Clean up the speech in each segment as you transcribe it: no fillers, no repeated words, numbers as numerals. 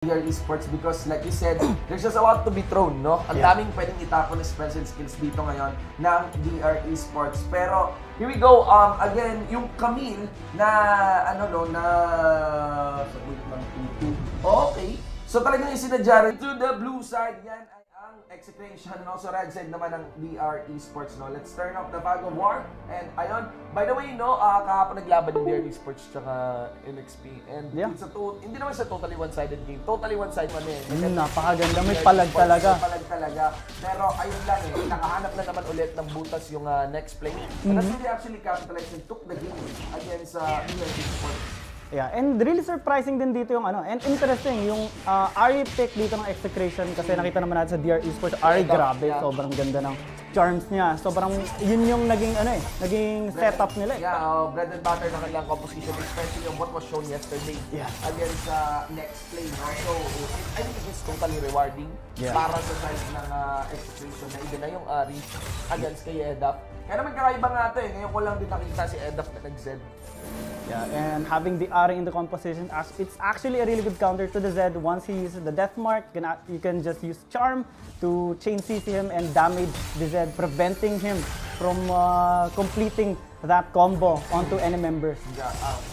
DR Esports because like you said, there's just a lot to be thrown, no? Ang daming pwedeng itapon na spells and skills dito ngayon ng DR Esports. Pero here we go, again, yung Camille na wait lang, okay. So talagang yung sinadya rin to the blue side, yan ay ang Execration and also red side naman ng DR Esports, no? Let's turn off the fog of war. And ayun, by the way, no, kahapon naglaban yung DR Esports tsaka NXP. And it's hindi naman sa totally one-sided game. Totally one-sided man eh. Napakaganda, may palag talaga. May palag talaga. Pero ayun lang eh, nakahanap na naman ulit ng butas yung next play. And that's really actually capitalized and took the game against DR Esports. Yeah, and really surprising din dito yung and interesting yung Ari pick dito ng Execration kasi nakita naman natin sa DR Esports, Ari grabe, sobrang ganda ng charms niya. Sobrang yun yung naging naging setup nila eh. Yeah, bread and butter na kanilang composition, especially on what was shown yesterday against next play, no? So, I think it's totally rewarding para sa side ng Execration na na yung Ari against kay Edap. Kaya naman kakaiba nga ito eh, ngayon ko lang din nakita si Edap na nag-Zed. Yeah, and having the Ari in the composition, it's actually a really good counter to the Zed. Once he uses the death mark, you can just use Charm to chain CC him and damage the Zed, preventing him from completing that combo onto any members.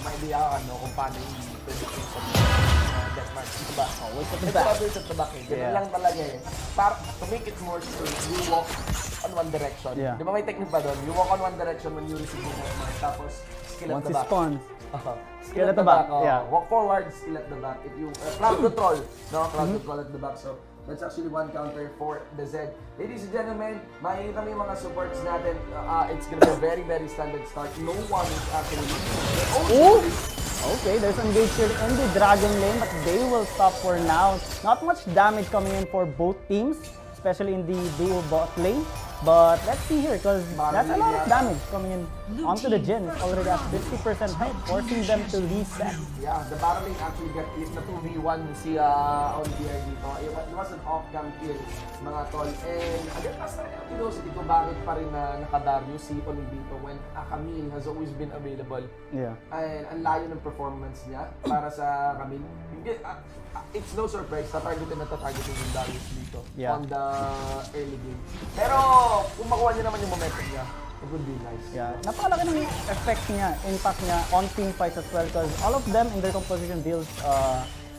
May idea ka kung paano yung prediction sa death mark. Ito ba? Always at the Ito back. always at the back eh. Ganun lang talaga eh. To make it more straight, you walk on one direction. Di ba may technique pa doon? You walk on one direction when you receive the death mark. Tapos, skill at the back. Spawns. Skill at the back. Walk forward, skill at the back. If you crowd control, no? Crowd control at the back. So that's actually one counter for the Zed. Ladies and gentlemen, makikita mo yung mga supports natin. It's gonna be a very, very standard start. No one is actually Okay, there's engage here in the Dragon lane, but they will stop for now. Not much damage coming in for both teams, especially in the duo bot lane. But let's see here, because that's a lot of damage coming in onto the Jhin. It's already at 50% health, forcing them to reset. Yeah, the battle lane actually got hit na 2v1 si OnBR dito. It was an off-cam kill, mga tol. And again, mas curiosity ko bakit pa rin naka-Darius si Oli dito when Camille has always been available. Yeah. And ang layo ng performance niya para sa Camille. It's no surprise na targetin yung Darius dito on the early game. Pero kung makuha niya naman yung momentum niya, it would be nice. Yeah, napakalaki ng effect niya, impact niya on team fights as well because all of them in their composition deals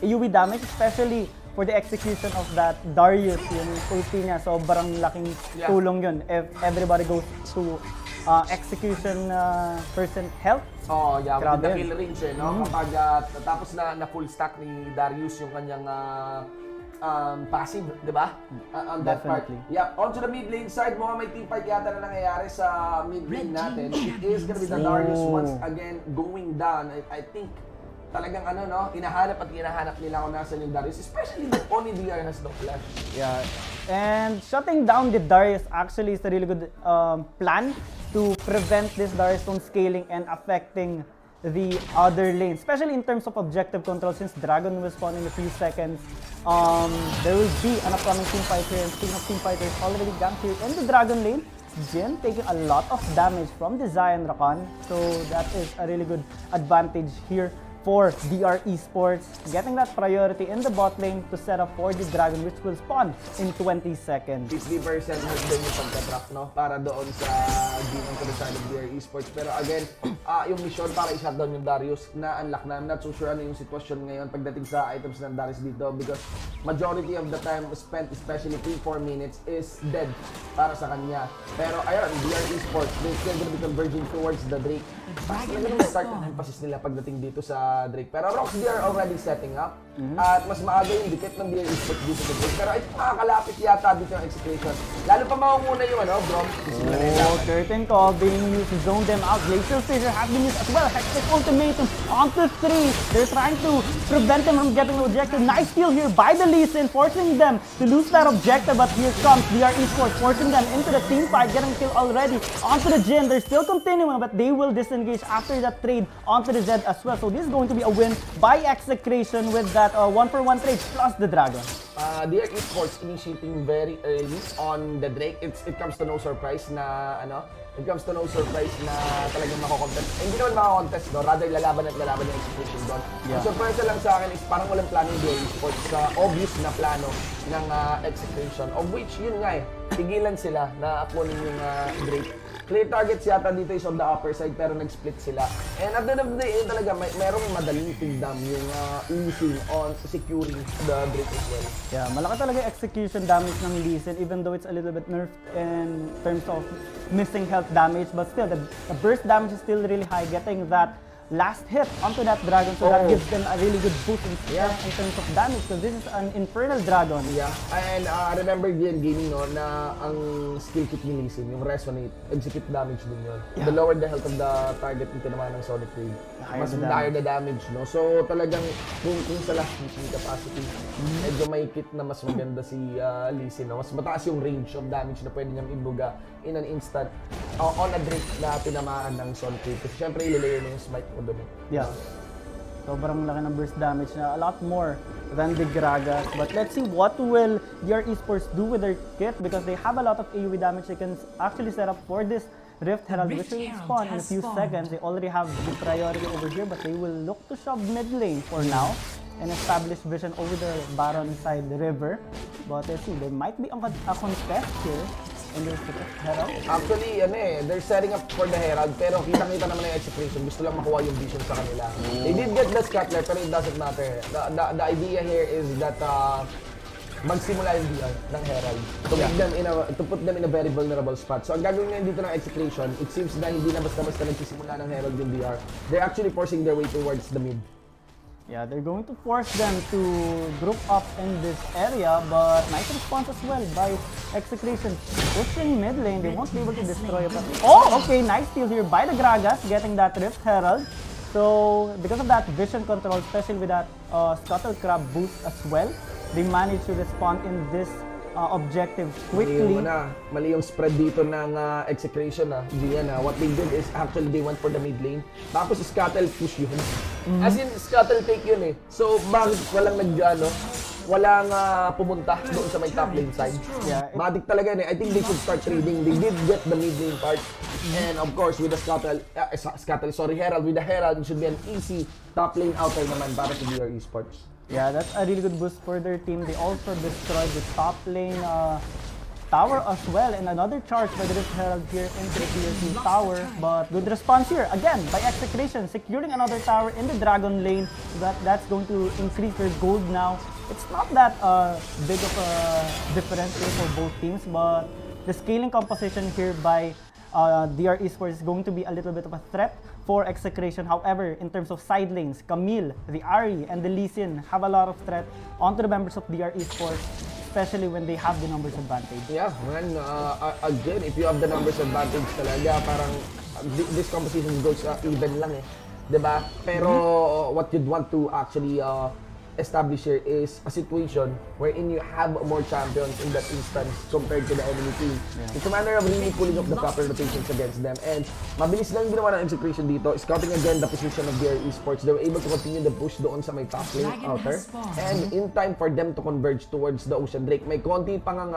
AoE damage, especially for the execution of that Darius, yung ulti niya, sobrang laking tulong yun if everybody goes to execution percent health. Oh, yeah, with the Grabe. kill range eh, no? Kapag tapos na full stack ni Darius yung kanyang passive, di ba? On that part. Yeah, onto the mid lane side, mukhang may team fight yata na nangyayari sa mid lane natin. It is gonna be the Darius once again going down. I think talagang hinahanap nila kung nasan yung Darius, especially that only DR has no flash. Yeah, and shutting down the Darius actually is a really good plan to prevent this Darius from scaling and affecting the other lane, especially in terms of objective control. Since Dragon will spawn in a few seconds, there will be an upcoming team fight here. And speaking of team fighters, already ganked here in the Dragon lane. Jhin taking a lot of damage from the Zion Rakan, so that is a really good advantage here for DR Esports, getting that priority in the bot lane to set up for the Dragon, which will spawn in 20 seconds. 50% has been yung pagka-trap, no? Para doon sa game on the side of DR Esports. Pero again, yung mission para i-shutdown yung Darius na unlock na. I'm not so sure ano yung sitwasyon ngayon pagdating sa items ng Darius dito because majority of the time spent, especially 3-4 minutes, is dead para sa kanya. Pero ayun, DR Esports, they're still gonna be converging towards the Drake. Mas talagang start ng emphasis nila pagdating dito sa Drake. Pero Rox, they are already setting up. At mas maaga yung dikit ng DR Esports dito sa Drake. Pero ito makakalapit yata dito yung Execration. Lalo pa maumuna yung Brom. Curtain call being used to zone them out. Glacial Fissure has been used as well. Hectic ultimatum onto 3. They're trying to prevent them from getting the objective. Nice kill here by the Lee Sin, forcing them to lose that objective. But here comes DR Esports, forcing them into the team fight, getting kill already. Onto the Jhin, they're still continuing, but they will disengage after that trade onto the Zed as well. So this is going to be a win by Execration with that 1-for-1 trade plus the Dragon. Dear Esports initiating very early on the Drake. It comes to no surprise na talagang mako-contest. Hindi naman mako-contest, no? Rather lalaban yung Execration doon. Ang surprise lang sa akin is parang walang plano yung Dear Esports sa obvious na plano ng Execration, of which yun nga tigilan sila na kunin yung Drake. Clear targets yata dito is on the upper side pero nag-split sila. And at the end of the day, yun talaga, merong madaling tigdam yung easy on securing the Drake as well. Yeah, malaki talaga execution damage ng Lee Sin, even though it's a little bit nerfed in terms of missing health damage, but still, the burst damage is still really high, getting that last hit onto that dragon, so that gives them a really good boost in terms of damage, because this is an infernal dragon. Yeah, and remember din gaming no, na ang skill kit ni Lee Sin, yung resonate, execute damage din yun. The lower the health of the target yung tinamaan ng Sonic Wave, mas higher the damage, no? So talagang kung sa last hitting capacity, medyo may kit na mas maganda si Lee Sin, no? Mas mataas yung range of damage na pwede niyang ibuga in an instant on a Drake na tinamaan ng Sonic Wave. Kasi syempre ilalayer na yung smite mo doon. Yeah. Sobrang laki ng burst damage na, a lot more than the Gragas. But let's see what will your Esports do with their kit, because they have a lot of AoE damage they can actually set up for this Rift Herald, which will spawn in a few seconds. They already have the priority over here, but they will look to shove mid lane for now and establish vision over the Baron side the river. But let's see, there might be a contest here. And there's the Herald. Actually, they're setting up for the Herald, pero kitang-kita naman yung Execration. Gusto lang makuha yung vision sa kanila. They did get the Scattler, pero it doesn't matter. The idea here is that magsimula yung DR ng Herald to put them in a very vulnerable spot. So ang gagawin ngayon dito ng Execration, it seems na hindi na basta-basta nagsisimula ng Herald yung DR. They're actually forcing their way towards the mid. Yeah, they're going to force them to group up in this area, but nice response as well by Execration. Pushing mid lane, they won't be able to destroy it. Oh, okay, nice steal here by the Gragas, getting that Rift Herald. So, because of that vision control, especially with that Scuttle Crab boost as well, they managed to respond in this objective quickly. Mali yung spread dito ng Execration. What they did is actually they went for the mid lane. Tapos Scuttle push yun. As in, Scuttle take yun eh. So, bakit walang walang pumunta doon sa may top lane side? Yeah, Matik talaga yun eh. I think they should start trading. They did get the mid lane part. And of course, with the Herald, with the Herald, it should be an easy top lane outer naman para sa BO3 Esports. Yeah, that's a really good boost for their team. They also destroyed the top lane tower as well, and another charge by the Rift Herald here into the tier 2 tower. But good response here, again, by Execration, securing another tower in the Dragon lane. So that's going to increase their gold now. It's not that big of a difference here for both teams, but the scaling composition here by DR Esports is going to be a little bit of a threat for Execration. However, in terms of side lanes, Camille, the Ahri, and the Lee Sin have a lot of threat onto the members of DR Esports, especially when they have the numbers advantage. Yeah, man, again, if you have the numbers advantage talaga, parang this composition goes even lang eh. Diba? Pero what you'd want to actually establish here is a situation wherein you have more champions in that instance compared to the enemy team. It's a matter of really pulling up the proper rotations against them. And mabilis lang ginawa ng Execration dito, scouting again the position of their Esports. They were able to continue the push doon sa may top lane outer. And in time for them to converge towards the Ocean Drake, may konti pang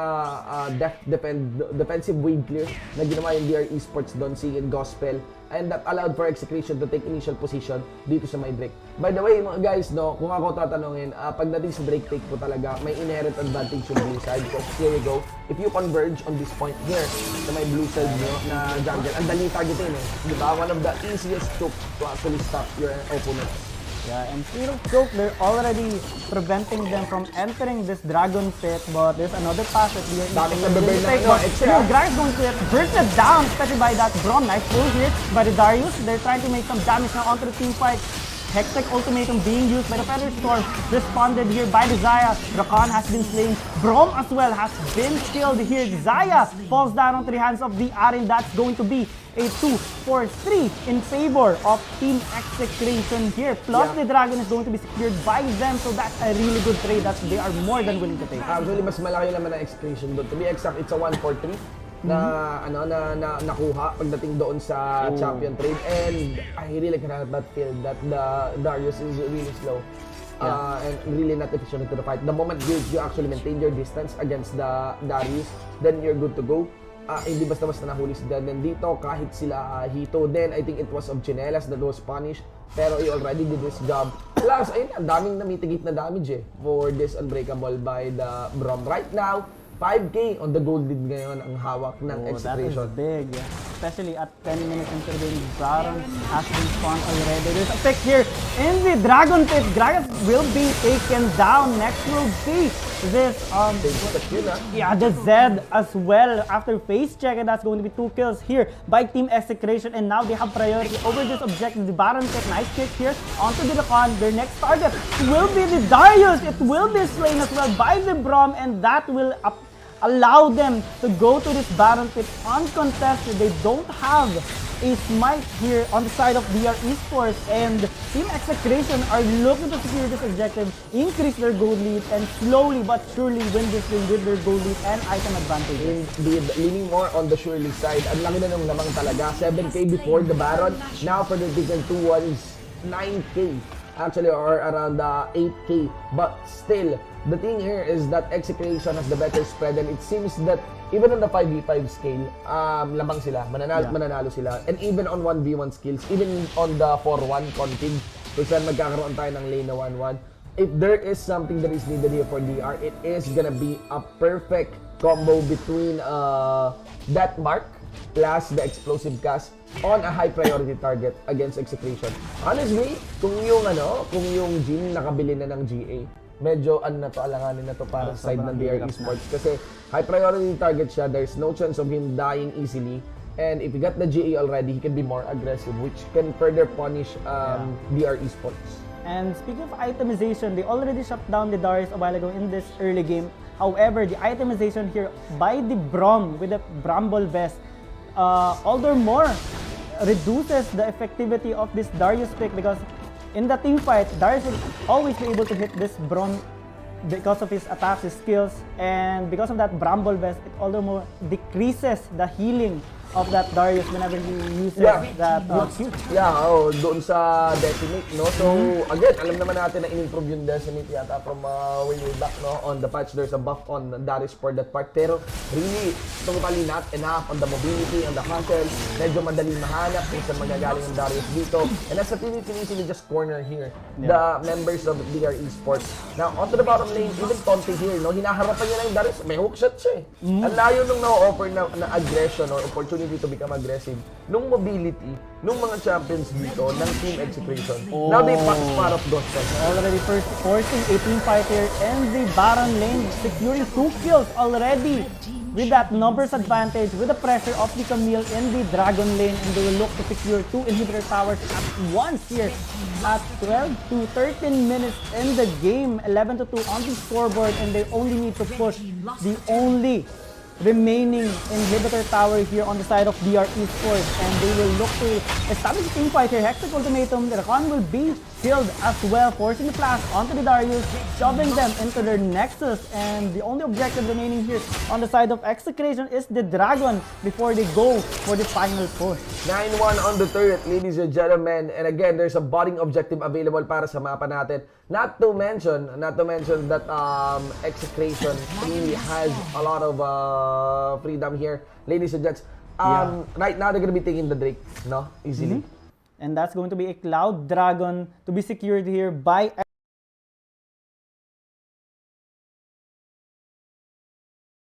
defensive wave clear na ginawa yung DR Esports doon, si Gospel. And that allowed for Execration to take initial position dito sa may Drake. By the way, mga guys, no, kung ako tatanungin, pagdating sa Drake take po talaga, may inherent advantage yung blue side. Because here we go, if you converge on this point here, sa may blue side nyo na jungle, ang dali targetin eh. Diba? One of the easiest to actually stop your opponent. Yeah, and speaking of choke, they're already preventing them from entering this dragon pit, but there's another pass that we are Gragas going to burst it down, especially by that Braum. Nice pull here by the Darius. They're trying to make some damage now onto the team fight. Hextech ultimatum being used by the Feather Storm, responded here by the Xayah. Rakan has been slain. Braum as well has been killed here. Xayah falls down onto the hands of the Arin. That's going to be a 2-4-3 in favor of Team Execration here. Plus the Dragon is going to be secured by them, so that's a really good trade that they are more than willing to take. Actually, mas malaki naman ang Execration doon. To be exact, it's a 1-4-3. Na nakuha pagdating doon sa champion trade, and I really cannot but feel that the Darius is really slow. and really not efficient into the fight. The moment you actually maintain your distance against the Darius, then you're good to go. Hindi basta-basta nahuli si Dan. Then dito, kahit sila Hito, then I think it was of Chinelas that was punished. Pero he already did his job. Plus, ayun na, daming na-mitigate na damage for this Unbreakable by the Brom. Right now, 5K on the gold lead ngayon ang hawak ng Execration. That is big. Especially at 10 minutes into the game, Baron has been spawned already. There's a pick here in the Dragon Pit. Gragas will be taken down. Next will be this, yeah, the Zed as well after face check, and that's going to be 2 kills here by Team Execration, and now they have priority over this objective. The Baron Pit, nice kick here onto the Lacan. Their next target will be the Darius. It will be slain as well by the Brom, and that will allow them to go to this Baron Pit uncontested. They don't have a smite here on the side of BR Esports, and Team Execration are looking to secure this objective, increase their gold lead, and slowly but surely win this game with their gold lead and item advantages. Indeed, leaning more on the Shirley side. Ang laki na nung lamang talaga. 7K before the Baron. Now for the Digan 2-1 is 9K. Actually, or around 8K. But still, the thing here is that Execration has the better spread, and it seems that even on the 5v5 scale, lamang sila, mananalo sila. And even on 1v1 skills, even on the 4-1 config, kung saan magkakaroon tayo ng lane na 1-1, if there is something that is needed here for DR, it is gonna be a perfect combo between that mark plus the explosive cast on a high priority target against Execration. Honestly, kung yung Jin nakabili na ng GA, medyo alanganin na to para sa side ng BR Esports. Kasi high priority target siya, there's no chance of him dying easily. And if he got the GA already, he can be more aggressive, which can further punish BR Esports. And speaking of itemization, they already shut down the Darius a while ago in this early game. However, the itemization here by the Brom with the Bramble Vest, all the more reduces the effectivity of this Darius pick, because in the team fight, Darius will always be able to hit this Brom because of his attacks, his skills, and because of that Bramble Vest, it all the more decreases the healing of that Darius whenever he uses that Q. Yeah, doon sa Decimate, no? So, again, alam naman natin na in-improve yung Decimate yata from way back, no? On the patch, there's a buff on Darius for that part. Pero, really, totally not enough on the mobility, on the hustle. Medyo madaling mahanap kung saan magagaling yung Darius dito. And as a PvP, just corner here, the members of BR Esports. Now, onto the bottom lane, even Tonte here, no? Hinaharapan niya na yung Darius. May hook shot siya, eh. Ang layo nung na-offer na aggression or opportunity to become aggressive nung mobility nung mga champions dito ng Team Execration. Now they pass part of those steps. Already first forcing a team fight here in the Baron lane, securing 2 kills already with that numbers advantage, with the pressure of the Camille in the Dragon lane, and they will look to secure 2 inhibitor towers at once here at 12 to 13 minutes in the game, 11 to 2 on the scoreboard, and they only need to push the only remaining inhibitor tower here on the side of BR Esports, and they will look to establish a team fight here. Hextech Ultimatum, the Rakan will be killed as well, forcing the flash onto the Darius, shoving them into their Nexus, and the only objective remaining here on the side of Execration is the Dragon before they go for the final push. 9-1 on the turret, ladies and gentlemen, and again, there's a boarding objective available para sa mapa natin. Not to mention that Execration really has a lot of freedom here, ladies and gents. Right now, they're gonna be taking the Drake, no? Easily. And that's going to be a Cloud Dragon to be secured here by